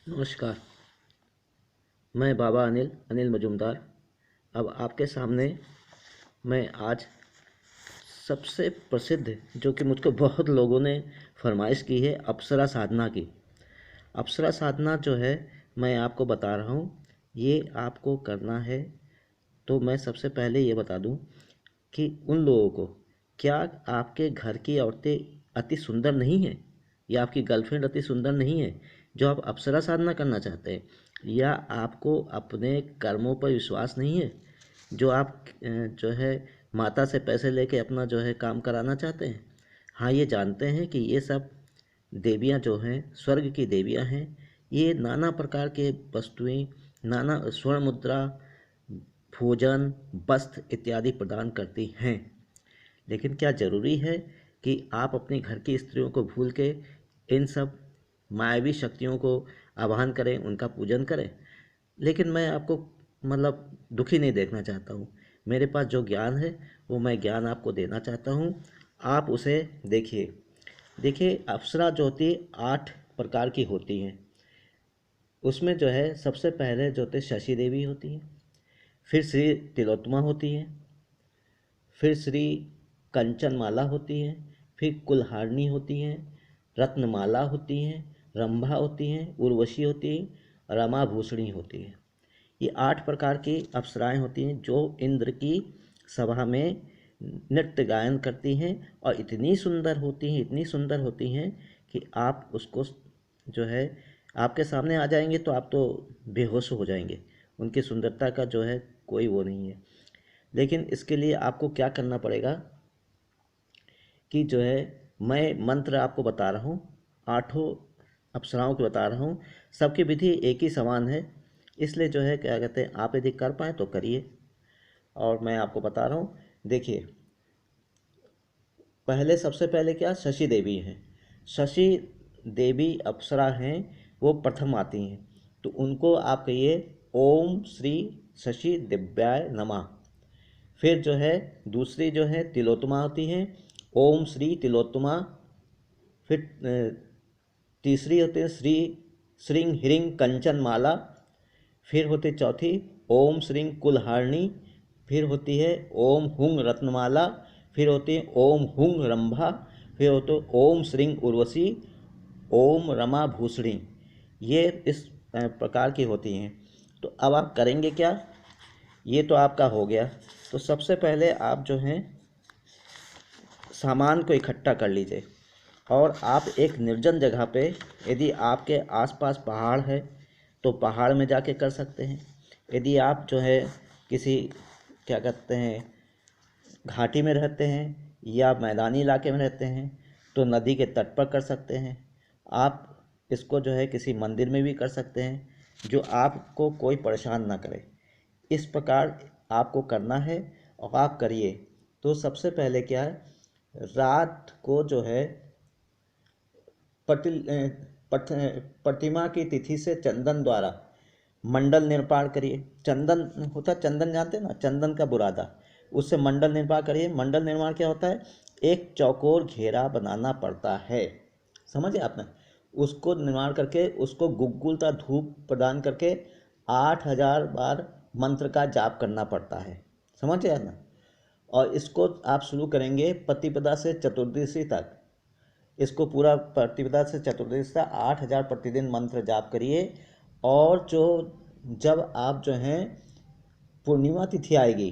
नमस्कार। मैं बाबा अनिल मजूमदार अब आपके सामने मैं आज सबसे प्रसिद्ध जो कि मुझको बहुत लोगों ने फरमाइश की है अप्सरा साधना की। अप्सरा साधना जो है मैं आपको बता रहा हूँ, ये आपको करना है। तो मैं सबसे पहले ये बता दूँ कि उन लोगों को, क्या आपके घर की औरतें अति सुंदर नहीं हैं या आपकी गर्लफ्रेंड अति सुंदर नहीं है जो आप अप्सरा साधना करना चाहते हैं, या आपको अपने कर्मों पर विश्वास नहीं है जो आप जो है माता से पैसे लेके अपना जो है काम कराना चाहते हैं। हाँ, ये जानते हैं कि ये सब देवियाँ जो हैं स्वर्ग की देवियाँ हैं। ये नाना प्रकार के वस्तुएं, नाना स्वर्ण मुद्रा, भोजन, वस्त्र इत्यादि प्रदान करती हैं। लेकिन क्या ज़रूरी है कि आप अपनी घर की स्त्रियों को भूल के इन सब मायावी शक्तियों को आवाहन करें, उनका पूजन करें? लेकिन मैं आपको मतलब दुखी नहीं देखना चाहता हूँ। मेरे पास जो ज्ञान है वो मैं ज्ञान आपको देना चाहता हूँ। आप उसे देखिए। देखिए, अप्सरा जो होती है 8 प्रकार की होती हैं। उसमें जो है सबसे पहले जो होते शशि देवी होती हैं, फिर श्री तिलोत्तमा होती हैं, फिर श्री कंचनमाला होती है, फिर कुल्हारनी होती हैं, रत्नमाला होती हैं, रंभा होती हैं, उर्वशी होती है, रमाभूषणी होती है। ये 8 प्रकार की अप्सराएं होती हैं जो इंद्र की सभा में नृत्य गायन करती हैं और इतनी सुंदर होती हैं, इतनी सुंदर होती हैं कि आप उसको जो है आपके सामने आ जाएंगे तो आप तो बेहोश हो जाएंगे। उनकी सुंदरता का जो है कोई वो नहीं है। लेकिन इसके लिए आपको क्या करना पड़ेगा कि जो है मैं मंत्र आपको बता रहा हूँ, 8 अप्सराओं की बता रहा हूँ। सबकी विधि एक ही समान है, इसलिए जो है क्या कहते हैं, आप यदि कर पाएँ तो करिए। और मैं आपको बता रहा हूँ, देखिए। पहले सबसे पहले क्या शशि देवी हैं। शशि देवी अप्सरा हैं, वो प्रथम आती हैं। तो उनको आप कहिए ओम श्री शशि दिव्याय नमः। फिर जो है दूसरी जो है तिलोत्तमा होती हैं, ओम श्री तिलोत्तमा। फिर तीसरी होती है श्री श्रीं ह्रीं कंचन माला। फिर होती चौथी ओम श्रीं कुल्हारणी। फिर होती है ओम हुं रत्नमाला। फिर होती है ओम हुं रंभा। फिर होते ओम श्रीं उर्वशी, ओम रमा भूषणी। ये इस प्रकार की होती हैं। तो अब आप करेंगे क्या? ये तो आपका हो गया। तो सबसे पहले आप जो हैं सामान को इकट्ठा कर लीजिए और आप एक निर्जन जगह पे, यदि आपके आसपास पहाड़ है तो पहाड़ में जाके कर सकते हैं। यदि आप जो है किसी क्या कहते हैं घाटी में रहते हैं या मैदानी इलाके में रहते हैं तो नदी के तट पर कर सकते हैं। आप इसको जो है किसी मंदिर में भी कर सकते हैं जो आपको कोई परेशान ना करे। इस प्रकार आपको करना है और आप करिए। तो सबसे पहले क्या है, रात को जो है पति पट प्रतिमा की तिथि से चंदन द्वारा मंडल निर्माण करिए। चंदन होता है, चंदन जानते हैं ना, चंदन का बुरादा, उससे मंडल निर्माण करिए। मंडल निर्माण क्या होता है? एक चौकोर घेरा बनाना पड़ता है, समझे आपने? उसको निर्माण करके उसको गुग्गुलता धूप प्रदान करके 8,000 बार मंत्र का जाप करना पड़ता है, समझे ना? और इसको आप शुरू करेंगे प्रतिपदा से चतुर्दशी तक। इसको पूरा प्रतिपदा से चतुर्दशी तक 8,000 प्रतिदिन मंत्र जाप करिए। और जो जब आप जो हैं पूर्णिमा तिथि आएगी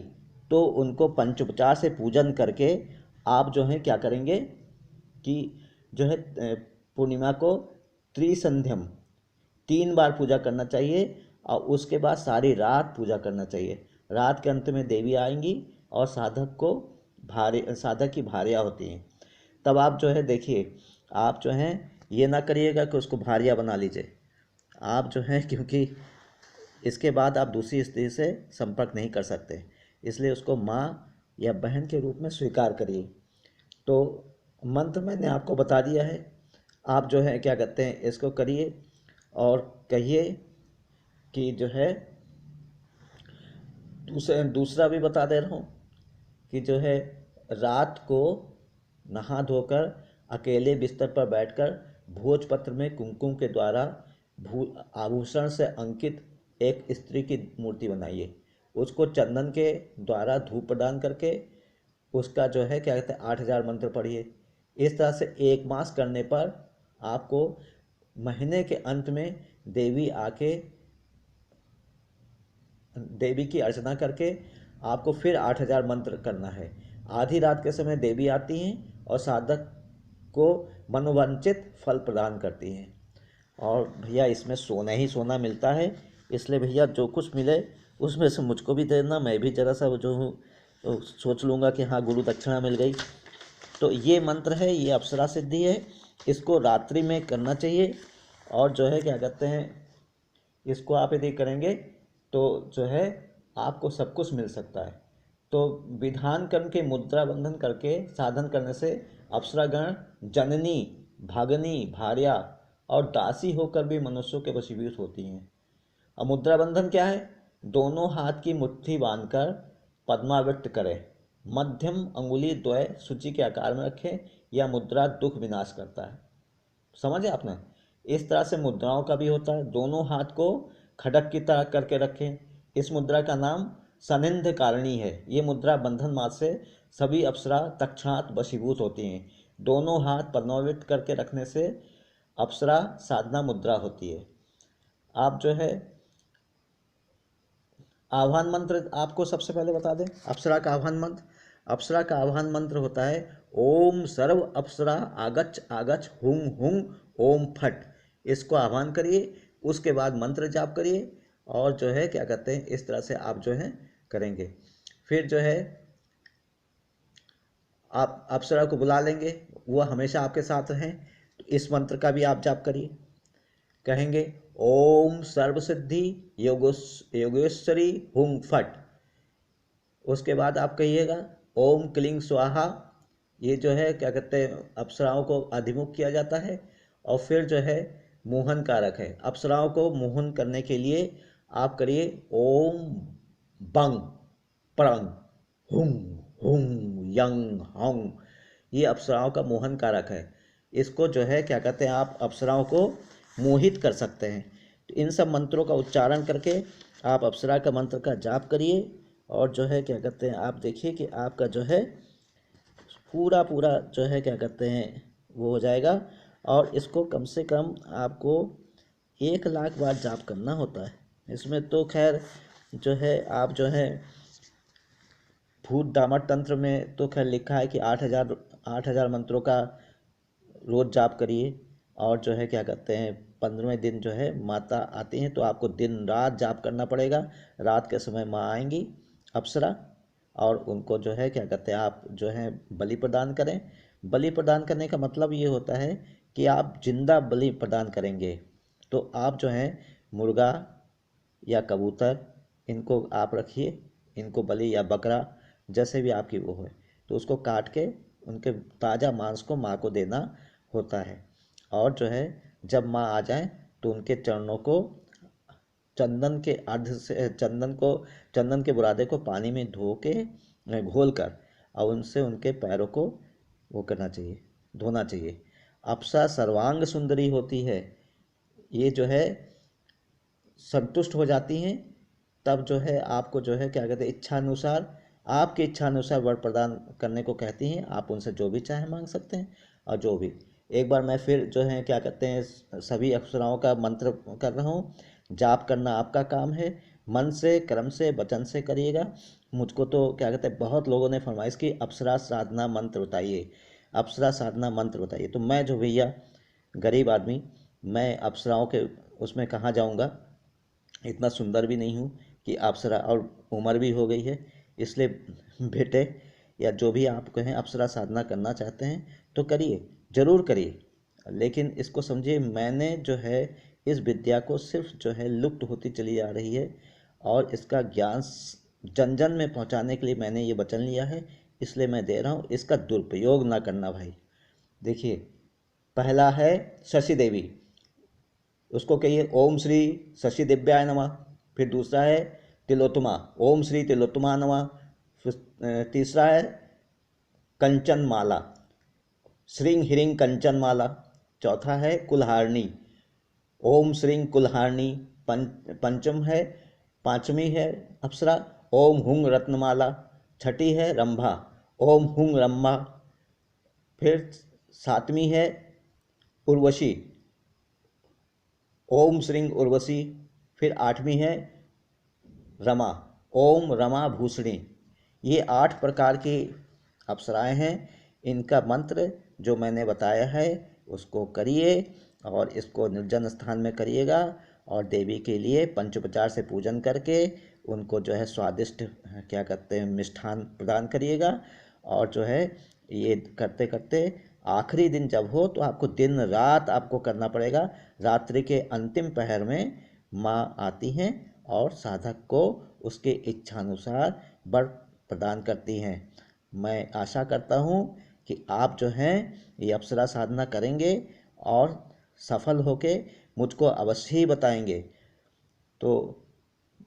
तो उनको पंचोपचार से पूजन करके आप जो है क्या करेंगे कि जो है पूर्णिमा को त्रिसंध्यम 3 बार पूजा करना चाहिए और उसके बाद सारी रात पूजा करना चाहिए। रात के अंत में देवी आएंगी और साधक को भारे साधक की भारियाँ होती हैं। तब आप जो है देखिए, आप जो हैं ये ना करिएगा कि उसको भारिया बना लीजिए। आप जो हैं क्योंकि इसके बाद आप दूसरी स्त्री से संपर्क नहीं कर सकते, इसलिए उसको माँ या बहन के रूप में स्वीकार करिए। तो मंत्र मैंने आपको बता दिया है, आप जो है क्या कहते हैं इसको करिए और कहिए कि जो है दूसरा भी बता दे रहा हूँ कि जो है रात को नहा धोकर अकेले बिस्तर पर बैठकर भोजपत्र में कुमकुम के द्वारा आभूषण से अंकित एक स्त्री की मूर्ति बनाइए, उसको चंदन के द्वारा धूप प्रदान करके उसका जो है क्या कहते हैं 8,000 मंत्र पढ़िए। इस तरह से 1 मास करने पर आपको महीने के अंत में देवी की अर्चना करके आपको फिर 8,000 मंत्र करना है। आधी रात के समय देवी आती हैं और साधक को मनोवांछित फल प्रदान करती हैं। और भैया इसमें सोना ही सोना मिलता है, इसलिए भैया जो कुछ मिले उसमें से मुझको भी देना, मैं भी ज़रा सा जो हूँ तो सोच लूँगा कि हाँ गुरु दक्षिणा मिल गई। तो ये मंत्र है, ये अप्सरा सिद्धि है, इसको रात्रि में करना चाहिए। और जो है क्या कहते हैं, इसको आप यदि करेंगे तो जो है आपको सब कुछ मिल सकता है। तो विधान कर्म के मुद्रा बंधन करके साधन करने से अप्सरागण जननी, भागनी, भार्या और दासी होकर भी मनुष्यों के वशीभूत होती हैं। अब मुद्रा बंधन क्या है? दोनों हाथ की मुट्ठी बांधकर पद्मावृत्त करें, मध्यम अंगुली द्वय सूची के आकार में रखें। यह मुद्रा दुख विनाश करता है। समझे आपने? इस तरह से मुद्राओं का भी होता है। दोनों हाथ को खड़क की तरह करके रखें। इस मुद्रा का नाम सनिंध कारिणी है। ये मुद्रा बंधन मात्र से सभी अप्सरा तत्क्षणात वशीभूत होती हैं। दोनों हाथ पद्मावृत्त करके रखने से अप्सरा साधना मुद्रा होती है। आप जो है आह्वान मंत्र आपको सबसे पहले बता दें। अप्सरा का आह्वान मंत्र, अप्सरा का आह्वान मंत्र होता है ओम सर्व अप्सरा आगच्छ आगच्छ हुं हुं ओम फट। इसको आह्वान करिए, उसके बाद मंत्र जाप करिए और जो है क्या कहते हैं इस तरह से आप जो है करेंगे। फिर जो है आप अप्सरा को बुला लेंगे, वह हमेशा आपके साथ रहें। तो इस मंत्र का भी आप जाप करिए। कहेंगे ओम सर्वसिद्धि योगेश्वरी हुं फट। उसके बाद आप कहिएगा ओम क्लीं स्वाहा। ये जो है क्या कहते हैं अप्सराओं को अधिमुख किया जाता है। और फिर जो है मोहन कारक है। अप्सराओं को मोहन करने के लिए आप करिए ओम बंग प्रंग हुं हुं यंग हंग। ये अप्सराओं का मोहन कारक है। इसको जो है क्या कहते हैं आप अप्सराओं को मोहित कर सकते हैं। तो इन सब मंत्रों का उच्चारण करके आप अप्सरा का मंत्र का जाप करिए और जो है क्या कहते हैं आप देखिए कि आपका जो है पूरा पूरा जो है क्या कहते हैं वो हो जाएगा। और इसको कम से कम आपको 1,00,000 बार जाप करना होता है। इसमें तो खैर जो है आप जो है भूत दामट तंत्र में तो खैर लिखा है कि 8,000 मंत्रों का रोज जाप करिए। और जो है क्या कहते हैं 15वें दिन जो है माता आती हैं तो आपको दिन रात जाप करना पड़ेगा। रात के समय माँ आएंगी अप्सरा और उनको जो है क्या कहते हैं आप जो है बलि प्रदान करें। बलि प्रदान करने का मतलब ये होता है कि आप जिंदा बलि प्रदान करेंगे। तो आप जो है मुर्गा या कबूतर इनको आप रखिए, इनको बलि या बकरा जैसे भी आपकी वो है तो उसको काट के उनके ताज़ा मांस को माँ को देना होता है। और जो है जब माँ आ जाए तो उनके चरणों को चंदन के अर्ध से चंदन के बुरादे को पानी में धो के घोल कर और उनसे उनके पैरों को वो करना चाहिए, धोना चाहिए। अप्सरा सर्वांग सुंदरी होती है। ये जो है संतुष्ट हो जाती हैं। तब जो है आपको जो है क्या कहते हैं इच्छानुसार आपकी इच्छानुसार वर प्रदान करने को कहती हैं। आप उनसे जो भी चाहे मांग सकते हैं। और जो भी एक बार मैं फिर जो है क्या कहते हैं सभी अप्सराओं का मंत्र कर रहा हूँ। जाप करना आपका काम है, मन से कर्म से वचन से करिएगा। मुझको तो क्या कहते हैं बहुत लोगों ने फरमाइश की अप्सरा साधना मंत्र बताइए, अप्सरा साधना मंत्र बताइए। तो मैं जो भैया गरीब आदमी, मैं अप्सराओं के उसमें कहाँ जाऊँगा, इतना सुंदर भी नहीं हूँ कि अप्सरा, और उम्र भी हो गई है। इसलिए बेटे या जो भी आप कहें अप्सरा साधना करना चाहते हैं तो करिए, ज़रूर करिए। लेकिन इसको समझिए मैंने जो है इस विद्या को सिर्फ जो है लुप्त होती चली जा रही है और इसका ज्ञान जन जन में पहुंचाने के लिए मैंने ये वचन लिया है। इसलिए मैं दे रहा हूँ, इसका दुरुपयोग ना करना भाई। देखिए पहला है शशि देवी, उसको कहिए ओम श्री शशि दिव्याय नमः। फिर दूसरा है तिलोत्तमा, ओम श्री तिलोत्तमा नमः। फिर तीसरा है कंचन माला, श्रीं हिरिंग कंचन माला। चौथा है कुल्हारनी, ओम श्रीं कुल्हारणी पंचम है, पांचवी है अप्सरा। ओम हुं रत्नमाला छठी है रंभा। ओम हुं रंभा फिर सातवीं है उर्वशी। ओम श्रीं उर्वशी फिर आठवीं है रमा। ओम रमा भूषणी। ये 8 प्रकार की अप्सराएं हैं। इनका मंत्र जो मैंने बताया है उसको करिए और इसको निर्जन स्थान में करिएगा और देवी के लिए पंचोपचार से पूजन करके उनको जो है स्वादिष्ट क्या कहते हैं मिष्ठान प्रदान करिएगा। और जो है ये करते करते आखिरी दिन जब हो तो आपको दिन रात आपको करना पड़ेगा। रात्रि के अंतिम पहर में माँ आती हैं और साधक को उसके इच्छानुसार वर प्रदान करती हैं। मैं आशा करता हूँ कि आप जो हैं ये अप्सरा साधना करेंगे और सफल होके मुझको अवश्य ही बताएंगे। तो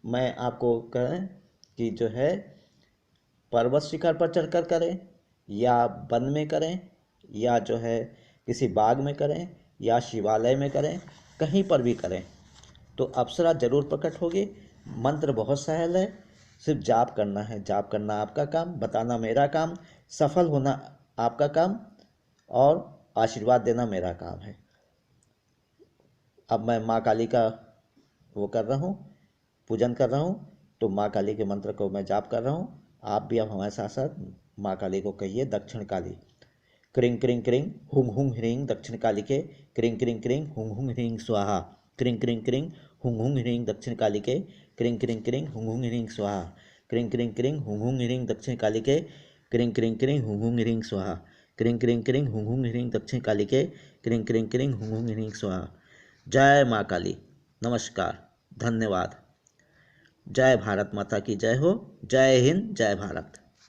मैं आपको कहें कि जो है पर्वत शिखर पर चढ़कर करें या वन में करें या जो है किसी बाग में करें या शिवालय में करें, कहीं पर भी करें तो अप्सरा जरूर प्रकट होगी। मंत्र बहुत सहल है, सिर्फ जाप करना है। जाप करना आपका काम, बताना मेरा काम, सफल होना आपका काम और आशीर्वाद देना मेरा काम है। अब मैं माँ काली का वो कर रहा हूँ, पूजन कर रहा हूँ। तो माँ काली के मंत्र को मैं जाप कर रहा हूँ। आप भी अब हमारे साथ साथ माँ काली को कहिए। दक्षिण काली क्रिंग क्रिंग क्रिंग हुंग हुंग ह्रीं दक्षिण काली के क्रिंग क्रिंग क्रिंग हुंग हुंग ह्रीं स्वाहा। क्रिंग क्रिंग क्रिंग हुंग हुंग ह्रीं दक्षिण काली के क्रिंग क्रिंग क्रिंग हुंग हुंग ह्रीं स्वाहा। क्रिंग क्रिंग क्रिंग हुंग हुंग ह्रीं दक्षिण काली के क्रिंग क्रिंग क्रिंग हुंग हुंग ह्रीं स्वाहा। क्रिंग क्रिंग क्रिंग हुंग हुंग ह्रीं दक्षिण काली के क्रिंग क्रिंग क्रिंग हुंग हुंग ह्रीं स्वाहा। जय माँ काली। नमस्कार, धन्यवाद। जय भारत माता की जय हो। जय हिंद, जय भारत।